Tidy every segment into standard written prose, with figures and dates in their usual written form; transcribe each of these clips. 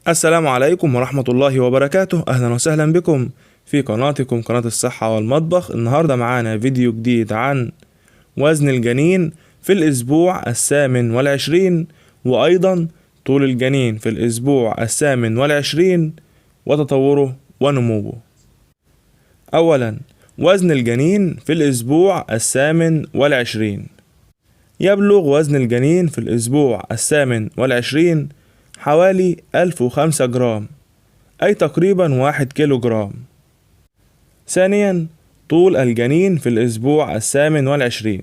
السلام عليكم ورحمة الله وبركاته. أهلا وسهلا بكم في قناتكم قناة الصحة والمطبخ. النهاردة معانا فيديو جديد عن وزن الجنين في الأسبوع 28، وأيضا طول الجنين في الأسبوع 28 وتطوره ونموه. أولا، وزن الجنين في الأسبوع 28. يبلغ وزن الجنين في الأسبوع 28 حوالي 1005 جرام، أي تقريبا 1 كيلو جرام. ثانيا، طول الجنين في الأسبوع 28.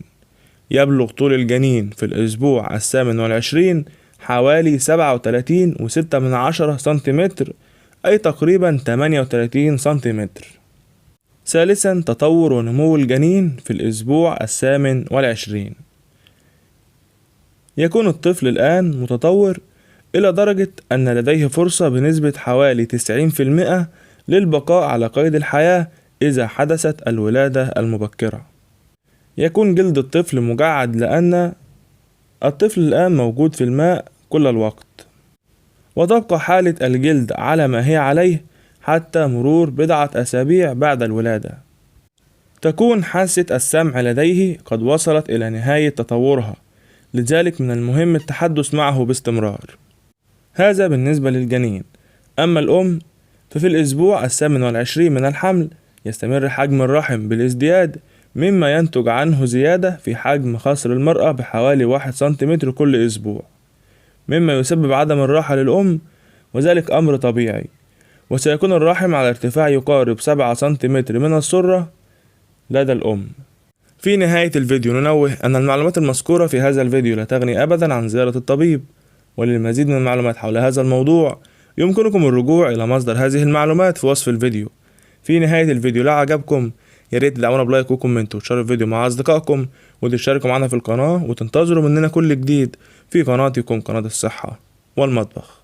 يبلغ طول الجنين في الأسبوع 28 حوالي 37.6 سنتيمتر، أي تقريبا 38 سنتيمتر. ثالثا، تطور ونمو الجنين في الأسبوع 28. يكون الطفل الآن متطور إلى درجة أن لديه فرصة بنسبة حوالي 90% للبقاء على قيد الحياة إذا حدثت الولادة المبكرة. يكون جلد الطفل مجعد لأن الطفل الآن موجود في الماء كل الوقت، وتبقى حالة الجلد على ما هي عليه حتى مرور بضعة أسابيع بعد الولادة. تكون حاسة السمع لديه قد وصلت إلى نهاية تطورها، لذلك من المهم التحدث معه باستمرار. هذا بالنسبة للجنين. أما الأم ففي الأسبوع 28 من الحمل يستمر حجم الرحم بالازدياد، مما ينتج عنه زيادة في حجم خصر المرأة بحوالي 1 سنتيمتر كل أسبوع، مما يسبب عدم الراحة للأم، وذلك أمر طبيعي. وسيكون الرحم على ارتفاع يقارب 7 سنتيمتر من السرة لدى الأم. في نهاية الفيديو ننوه أن المعلومات المذكورة في هذا الفيديو لا تغني أبدا عن زيارة الطبيب، وللمزيد من المعلومات حول هذا الموضوع يمكنكم الرجوع إلى مصدر هذه المعلومات في وصف الفيديو. في نهاية الفيديو لو عجبكم ياريت تدعمونا بلايك وكومنت وتشاركوا الفيديو مع أصدقائكم وتشتركوا معنا في القناة وتنتظروا مننا كل جديد في قناتكم قناة الصحة والمطبخ.